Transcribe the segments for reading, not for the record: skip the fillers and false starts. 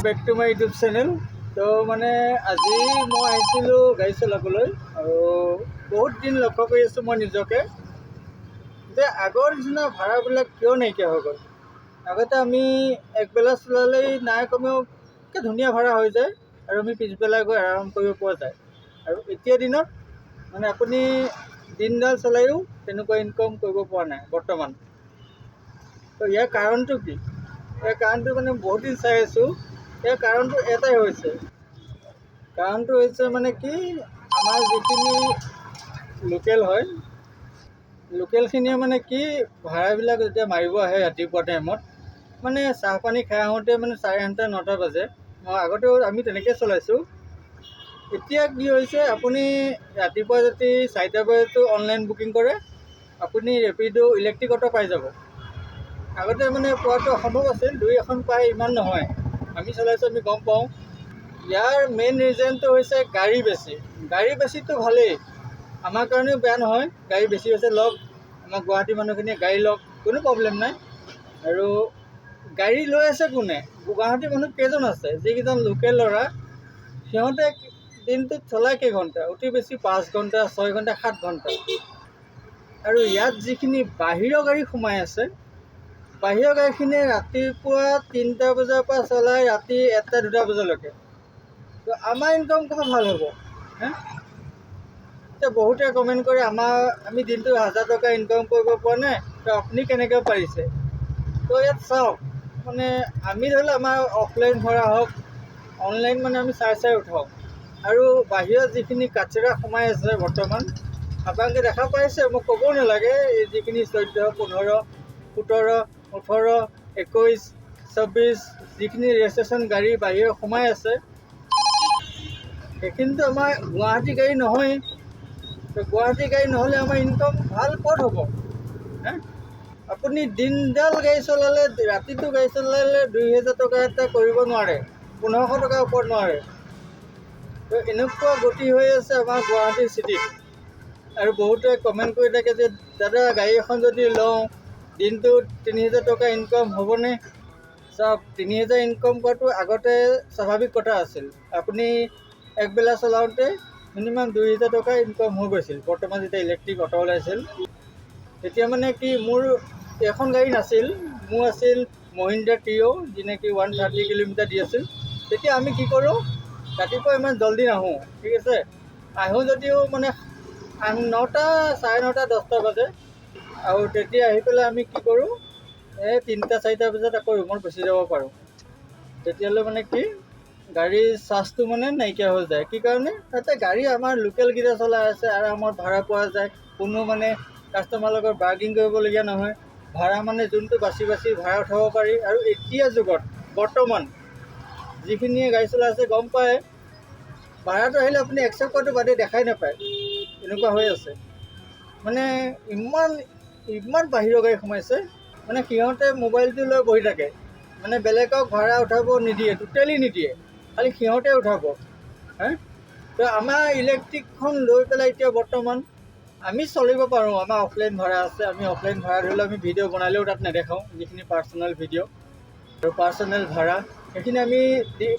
Back to my YouTube channel. তো মানে আজি মই আহিছিলোঁ গাড়ী চলাবলৈ আৰু বহুত দিন লক্ষ্য কৰি আছোঁ মই নিজকে যে আগৰ নিচিনা ভাড়াবিলাক কিয় নাইকিয়া হৈ গ'ল। আগতে আমি একবেলা চলালেই নাই কমেও ধুনীয়া ভাড়া হৈ যায় আৰু আমি পিছবেলা গৈ আৰাম কৰিব পৰা যায়। আৰু এতিয়া দিনত মানে আপুনি দিনডাল চলায়ো তেনেকুৱা ইনকাম কৰিব পৰা নাই বৰ্তমান। তো ইয়াৰ কাৰণটো কি? ইয়াৰ কাৰণটো মানে বহুত দিন চাই আছোঁ। ইয়াৰ কাৰণটো এটাই হৈছে, কাৰণটো হৈছে মানে কি, আমাৰ যিখিনি লোকেল হয়, লোকেলখিনিয়ে মানে কি ভাড়াবিলাক যেতিয়া মাৰিব আহে ৰাতিপুৱা টাইমত, মানে চাহপানী খাই আহোঁতে মানে 8:30 9টা বাজে। আগতেও আমি তেনেকৈ চলাইছোঁ। এতিয়া কি হৈছে, আপুনি ৰাতিপুৱা যদি 4টা বজাতো অনলাইন বুকিং কৰে, আপুনি ৰেপিড' ইলেক্ট্ৰিক অটো পাই যাব। আগতে মানে পোৱাটো অসম্ভৱ আছিল, 2 এখন পাই ইমান নহয়। আমি চলাইছোঁ, আমি গম পাওঁ। ইয়াৰ মেইন ৰিজনটো হৈছে গাড়ী বেছি। গাড়ী বেছিটো ভালেই, আমাৰ কাৰণেও বেয়া নহয়। গাড়ী বেছি হৈছে লওক, আমাৰ গুৱাহাটী মানুহখিনিয়ে গাড়ী লওক, কোনো প্ৰব্লেম নাই। আৰু গাড়ী লৈ আছে কোনে? গুৱাহাটী মানুহ কেইজন আছে? যিকেইজন লোকেল ল'ৰা, সিহঁতে দিনটোত চলাই কেইঘণ্টা? অতি বেছি 5 ঘণ্টা 6 ঘণ্টা 7 ঘণ্টা। আৰু ইয়াত যিখিনি বাহিৰৰ গাড়ী সোমাই আছে, বাহিৰৰ গাড়ীখিনিয়ে ৰাতিপুৱা 3টা বজাৰ পৰা চলাই ৰাতি 1টা 2টা বজালৈকে। তো আমাৰ ইনকাম ক'ব ভাল হ'ব? এতিয়া বহুতে কমেণ্ট কৰে আমি দিনটো 1000 টকা ইনকাম কৰিব পৰা নাই, তো আপুনি কেনেকৈ পাৰিছে? তো ইয়াত চাওক, মানে আমি ধৰি লওক আমাৰ অফলাইন ভৰা হওক, অনলাইন মানে আমি চাই উঠাওঁ। আৰু বাহিৰত যিখিনি কাচেৰা সোমাই আছে বৰ্তমান, আপোনালোকে দেখা পাইছে, মোক ক'বও নালাগে। এই যিখিনি 14 15 17 18 21 26 যিখিনি ৰেজিষ্ট্ৰেশ্যন গাড়ী বাহিৰত সোমাই আছে, সেইখিনিতো আমাৰ গুৱাহাটী গাড়ী নহয়। তো গুৱাহাটী গাড়ী নহ'লে আমাৰ ইনকাম ভাল ক'ত হ'ব? আপুনি দিনডাল গাড়ী চলালে, ৰাতিটো গাড়ী চলালে 2000 টকা এটা কৰিব নোৱাৰে, 1500 টকাৰ ওপৰত নোৱাৰে। তো এনেকুৱা গতি হৈ আছে আমাৰ গুৱাহাটী চিটিত। আৰু বহুতে কমেণ্ট কৰি থাকে যে দাদা গাড়ী এখন যদি লওঁ, দিনটোত 3000 টকা ইনকাম হ'বনে? চাওক, 3000 ইনকাম কৰাটো আগতে স্বাভাৱিক কথা আছিল। আপুনি একবেলা চলাওঁতে মিনিমাম 2000 টকা ইনকাম হৈ গৈছিল। বৰ্তমান যেতিয়া ইলেক্ট্ৰিক অটো ওলাইছিল, তেতিয়া মানে কি, মোৰ এখন গাড়ী নাছিল, মোৰ আছিল মহিন্দ্ৰা টিঅ', যি নেকি 130 কিলোমিটাৰ দি আছিল। তেতিয়া আমি কি কৰোঁ, ৰাতিপুৱা ইমান জল্দি নাহোঁ, ঠিক আছে। আহোঁ যদিও মানে 9টা 9:30 10টা বাজে। আৰু তেতিয়া আহি পেলাই আমি কি কৰোঁ, 3টা 4টা বজাত আকৌ ৰুমত গুচি যাব পাৰোঁ। তেতিয়ালৈ মানে কি, গাড়ীৰ চাৰ্জটো মানে নাইকিয়া হৈ যায়। কি কাৰণে? তাতে গাড়ী আমাৰ লোকেলকেইটা চলাই আছে, আৰামত ভাড়া পোৱা যায়। কোনো মানে কাষ্টমাৰৰ লগত বাৰ্গেইন কৰিবলগীয়া নহয়। ভাড়া মানে যোনটো বাছি বাছি ভাড়া উঠাব পাৰি। আৰু এতিয়া যুগত বৰ্তমান যিখিনিয়ে গাড়ী চলাই আছে গম পায়, ভাড়াটো আহিলে আপুনি একচেপ্ট কৰাটো বাদে দেখাই নাপায়। এনেকুৱা হৈ আছে। মানে ইমান বাহিৰৰ গাড়ী সোমাইছে, মানে সিহঁতে মোবাইলটো লৈ বহি থাকে, মানে বেলেগক ভাড়া উঠাব নিদিয়ে, টোটেলি নিদিয়ে, খালি সিহঁতে উঠাব। তো আমাৰ ইলেক্ট্ৰিকখন লৈ পেলাই এতিয়া বৰ্তমান আমি চলিব পাৰোঁ। আমাৰ অফলাইন ভাড়া আছে, আমি অফলাইন ভাড়া ধৰি লওক, আমি ভিডিঅ' বনালেও তাত নেদেখাওঁ। যিখিনি পাৰ্চনেল ভিডিঅ' আৰু পাৰ্চনেল ভাড়া, সেইখিনি আমি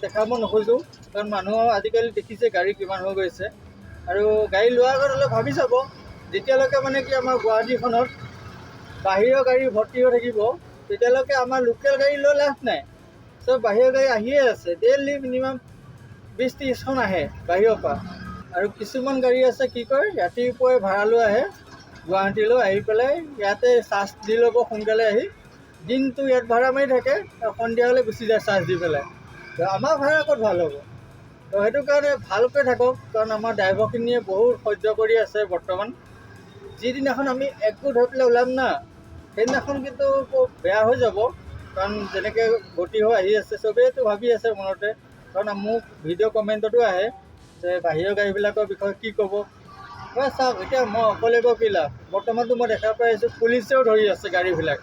দেখাব নোখোজোঁ। কাৰণ মানুহৰ আজিকালি দেখিছে গাড়ী কিমান হৈ গৈছে। আৰু গাড়ী লোৱাৰ আগত অলপ ভাবি চাব। যেতিয়ালৈকে মানে কি আমাৰ গুৱাহাটীখনত বাহিৰৰ গাড়ী ভৰ্তি হৈ থাকিব, তেতিয়ালৈকে আমাৰ লোকেল গাড়ী লৈ লাভ নাই। চব বাহিৰৰ গাড়ী আহিয়ে আছে, ডেইলি মিনিমাম 20-30খন আহে বাহিৰৰ পৰা। আৰু কিছুমান গাড়ী আছে কি কয়, ৰাতিপুৱাই ভাড়া লৈ আহে গুৱাহাটীলৈ, আহি পেলাই ইয়াতে চাৰ্জ দি ল'ব, সোনকালে আহি দিনটো ইয়াত ভাড়া মাৰি থাকে, আৰু সন্ধিয়া হ'লে গুচি যায় চাৰ্জ দি পেলাই। তো আমাৰ ভাড়া ক'ত ভাল হ'ব? তো সেইটো কাৰণে ভালকৈ থাকক, কাৰণ আমাৰ ড্ৰাইভাৰখিনিয়ে বহুত সহ্য কৰি আছে বৰ্তমান। যিদিনাখন আমি একগোট হৈ পেলাই ওলাম না, সেইদিনাখন কিন্তু বেয়া হৈ যাব। কাৰণ যেনেকৈ গতি হৈ আহি আছে, চবেইতো ভাবি আছে মনতে। কাৰণ মোক ভিডিঅ' কমেণ্টতো আহে যে বাহিৰৰ গাড়ীবিলাকৰ বিষয়ে কি ক'ব। চাওক, এতিয়া মই অকলে গৈ কি লাভ? বৰ্তমানতো মই দেখা পাই আছোঁ পুলিচেও ধৰি আছে গাড়ীবিলাক।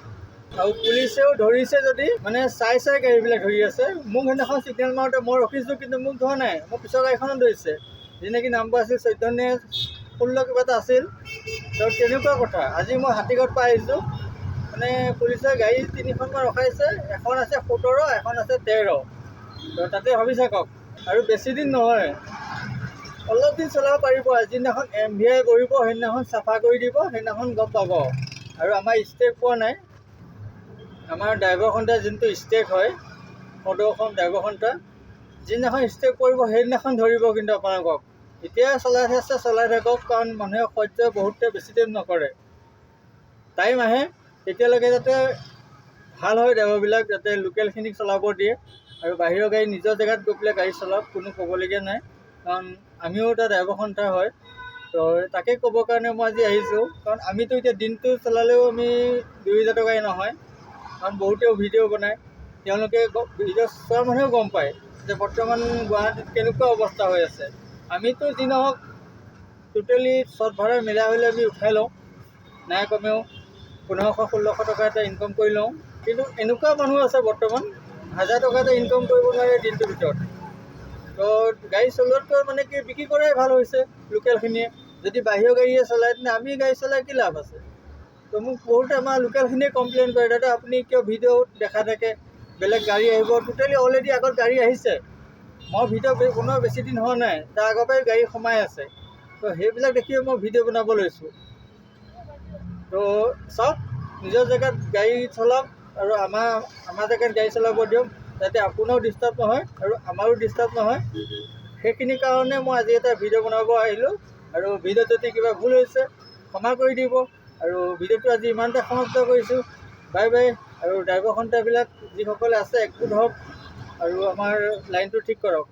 আৰু পুলিচেও ধৰিছে যদি মানে চাই গাড়ীবিলাক ধৰি আছে। মোক সেইদিনাখন ছিগনেল মাৰোঁতে মই ৰখিছোঁ, কিন্তু মোক ধৰা নাই, মোৰ পিছৰ গাড়ীখনত ধৰিছে। যেনেকৈ নাম্বাৰ আছিল 14-16 কিবা এটা আছিল। তো তেনেকুৱা কথা। আজি মই হাতীগড় পাই আহিছোঁ, মানে পুলিচে গাড়ী 3খনমান ৰখাইছে। এখন আছে 17, এখন আছে 13। তো তাতে ভাবি চাওক, আৰু বেছি দিন নহয়, অলপ দিন চলাব পাৰিব। যিদিনাখন MVI কৰিব সেইদিনাখন চাফা কৰি দিব, সেইদিনাখন গম পাব। আৰু আমাৰ ষ্টেক পোৱা নাই, আমাৰ ড্ৰাইভাৰ সন্থা যোনটো ষ্টেক হয়, সদৌ অসম ড্ৰাইভাৰ সন্থা, যিদিনাখন ষ্টেক কৰিব সেইদিনাখন ধৰিব। কিন্তু আপোনালোকক এতিয়া চলাই আছে, চলাই থাকক, কাৰণ মানুহে সহ্য বহুতে বেছি টাইম নকৰে। টাইম আহে তেতিয়ালৈকে যাতে ভাল হয়, ড্ৰাইভাৰবিলাক যাতে লোকেলখিনিক চলাব দিয়ে, আৰু বাহিৰৰ গাড়ী নিজৰ জেগাত গৈ পেলাই গাড়ী চলাওক, কোনো ক'বলগীয়া নাই। কাৰণ আমিও এটা ড্ৰাইভাৰ সন্থা হয়। তো তাকে ক'বৰ কাৰণে মই আজি আহিছোঁ। কাৰণ আমিতো এতিয়া দিনটো চলালেও আমি 2000 টকাই নহয়, কাৰণ বহুতেও ভিডিঅ' বনায়, তেওঁলোকে ভিডিঅ' চোৱা মানুহেও গম পায় যে বৰ্তমান গুৱাহাটীত কেনেকুৱা অৱস্থা হৈ আছে। আমিতো যি নহওক টোটেলি চট ভাড়া মিলাই হ'লে আমি উঠাই লওঁ, নাই কমেও 1500-1600 টকা এটা ইনকাম কৰি লওঁ। কিন্তু এনেকুৱা মানুহ আছে বৰ্তমান 1000 টকা এটা ইনকাম কৰিব নোৱাৰে দিনটোৰ ভিতৰত। তো গাড়ী চলোৱাতকৈ মানে কি বিক্ৰী কৰাই ভাল হৈছে লোকেলখিনিয়ে। যদি বাহিৰৰ গাড়ীয়ে চলায় তেনে আমি গাড়ী চলাই কি লাভ আছে? তো মোক বহুতে আমাৰ লোকেলখিনিয়ে কমপ্লেইন কৰে, দাদা আপুনি কিয় ভিডিঅ'ত দেখা থাকে, বেলেগ গাড়ী আহিব। টোটেলি অলৰেডি আগত গাড়ী আহিছে, মই ভিডিঅ' বনোৱা বেছি দিন হোৱা নাই, তাৰ আগৰ পৰাই গাড়ী সোমাই আছে। তো সেইবিলাক দেখিয়ে মই ভিডিঅ' বনাব লৈছোঁ। তো চাওক, নিজৰ জেগাত গাড়ী চলাওক, আৰু আমাৰ জেগাত গাড়ী চলাব দিয়ক, যাতে আপোনাৰো ডিষ্টাৰ্ব নহয় আৰু আমাৰো ডিষ্টাৰ্ব নহয়। সেইখিনি কাৰণে মই আজি এটা ভিডিঅ' বনাব আহিলোঁ। আৰু ভিডিঅ'ত যদি কিবা ভুল হৈছে ক্ষমা কৰি দিব। আৰু ভিডিঅ'টো আজি ইমানতে সমাপ্ত কৰিছোঁ। Bye bye. আৰু ড্ৰাইভাৰ সন্থাবিলাক যিসকলে আছে একগোট হওক আৰু আমাৰ লাইনটো ঠিক কৰক।